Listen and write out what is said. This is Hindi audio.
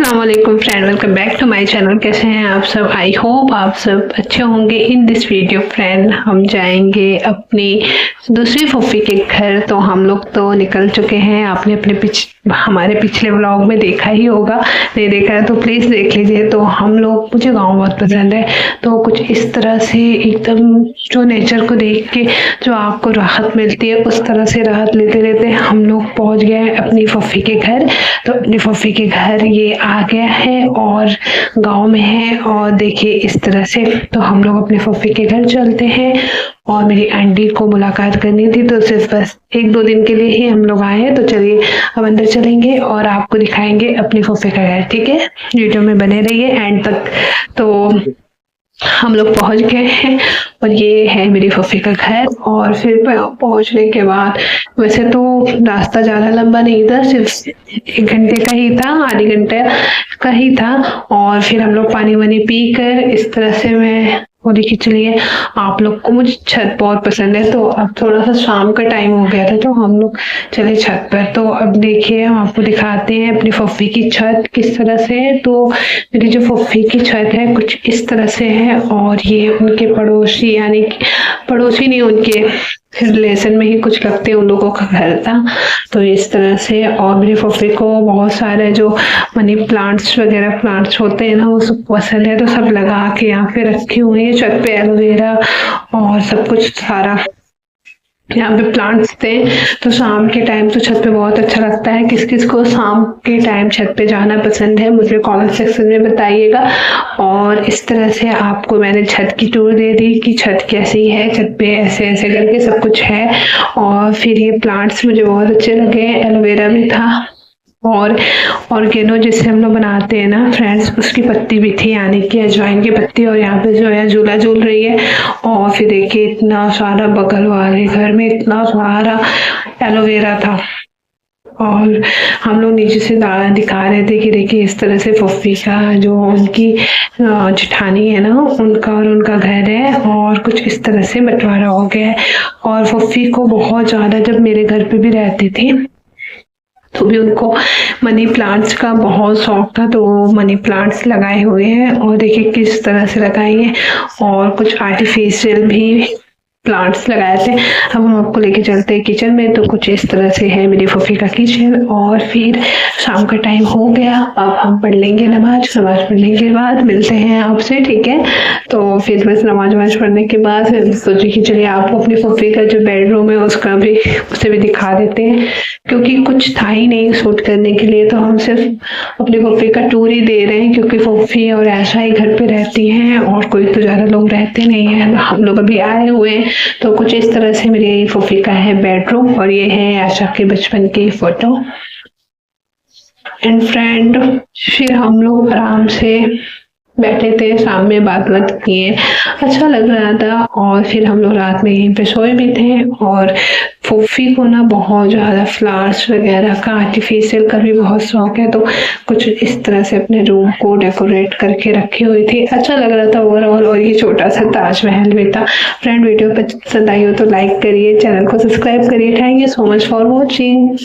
अस्सलाम वालेकुम friend, welcome back to my channel. कैसे हैं आप सब? आई होप आप सब अच्छे होंगे। इन दिस वीडियो फ्रेंड हम जाएंगे अपनी दूसरी फूफी के घर। तो हम लोग तो निकल चुके हैं। आपने हमारे पिछले व्लॉग में देखा ही होगा, नहीं देखा है तो प्लीज़ देख लीजिए। तो हम लोग, मुझे गाँव बहुत पसंद है, तो कुछ इस तरह से एकदम जो नेचर को देख के जो आपको राहत मिलती है, उस तरह से राहत लेते लेते हम लोग पहुँच गए अपनी फूफी के घर। तो अपनी फूफी के घर ये आ गया है और गांव में है। और देखिए इस तरह से तो हम लोग अपने फूफी के घर चलते हैं। और मेरी आंटी को मुलाकात करनी थी, तो सिर्फ बस 1-2 दिन के लिए ही हम लोग आए हैं। तो चलिए अब अंदर चलेंगे और आपको दिखाएंगे अपनी फूफी का घर। ठीक है, वीडियो में बने रहिए एंड तक। तो हम लोग पहुंच गए हैं और ये है मेरी फूफी का घर। और फिर पहुंचने के बाद, वैसे तो रास्ता ज़्यादा लंबा नहीं था, सिर्फ 1 घंटे का ही था, आधे घंटे का ही था। और फिर हम लोग पानी वानी पी कर इस तरह से मैं वो देखिए। चलिए, आप लोग को मुझे छत बहुत पसंद है, तो अब थोड़ा सा शाम का टाइम हो गया था, तो हम लोग चले छत पर। तो अब देखिए हम आपको दिखाते हैं अपनी फूफी की छत किस तरह से है। तो मेरी जो फूफी की छत है कुछ इस तरह से है। और ये उनके पड़ोसी, यानी कि पड़ोसी नहीं, उनके रिलेशन में ही कुछ लगते हैं, उन लोगों का घर था। तो इस तरह से। और मेरी फूफी को बहुत सारे जो मनी प्लांट्स वगैरह प्लांट्स होते हैं ना, वो सब पसंद है, तो सब लगा के यहाँ पे रखे हुए हैं छत पे, एलोवेरा और सब कुछ सारा यहाँ पे प्लांट्स थे। तो शाम के टाइम तो छत पे बहुत अच्छा लगता है। किस किस को शाम के टाइम छत पे जाना पसंद है, मुझे कमेंट सेक्शन में बताइएगा। और इस तरह से आपको मैंने छत की टूर दे दी कि छत कैसी है, छत पे ऐसे ऐसे करके सब कुछ है। और फिर ये प्लांट्स मुझे बहुत अच्छे लगे, एलोवेरा भी था और ऑर्गेनो जिससे हम लोग बनाते हैं ना फ्रेंड्स, उसकी पत्ती भी थी, यानी कि अजवाइन की पत्ती। और यहाँ पे जो है झूला झूल रही है। और फिर देखिए इतना सारा, बगल वाले घर में इतना सारा एलोवेरा था। और हम लोग नीचे से दिखा रहे थे कि देखिए इस तरह से फूफी का जो उनकी जेठानी है ना, उनका और उनका घर है। और कुछ इस तरह से बंटवारा हो गया है। और फूफी को बहुत ज़्यादा, जब मेरे घर पे भी रहती थी तो भी उनको मनी प्लांट्स का बहुत शौक था, तो वो मनी प्लांट्स लगाए हुए हैं। और देखिए किस तरह से लगाए हैं। और कुछ आर्टिफिशियल भी प्लांट्स लगाए थे। अब हम आपको लेके चलते हैं किचन में। तो कुछ इस तरह से है मेरी फूफी का किचन। और फिर शाम का टाइम हो गया, अब हम पढ़ लेंगे नमाज पढ़ने के बाद मिलते हैं आपसे, ठीक है। तो फिर बस नमाज पढ़ने के बाद फिर सोची कि चलिए आपको अपनी फूफी का जो बेडरूम है उसका भी, उसे भी दिखा देते हैं, क्योंकि कुछ था ही नहीं शूट करने के लिए। तो हम सिर्फ अपनी फूफी का टूर ही दे रहे हैं, क्योंकि फूफी और ऐसा ही घर पे रहती हैं और कोई तो ज़्यादा लोग रहते नहीं हैं। हम लोग अभी आए हुए हैं। तो कुछ इस तरह से मेरी फूफी का है बेडरूम। और ये है आशा के बचपन की फोटो एंड फ्रेंड। फिर हम लोग आराम से बैठे थे, शाम में बात किए, अच्छा लग रहा था। और फिर हम लोग रात में यहीं पे सोए भी थे। और फूफी को ना बहुत ज़्यादा फ्लावर्स वगैरह का, आर्टिफिशियल का भी बहुत शौक है। तो कुछ इस तरह से अपने रूम को डेकोरेट करके रखी हुई थी, अच्छा लग रहा था ओवरऑल। और ये छोटा सा ताजमहल भी था। फ्रेंड वीडियो पसंद आई हो तो लाइक करिए, चैनल को सब्सक्राइब करिए। Thank you so much for watching.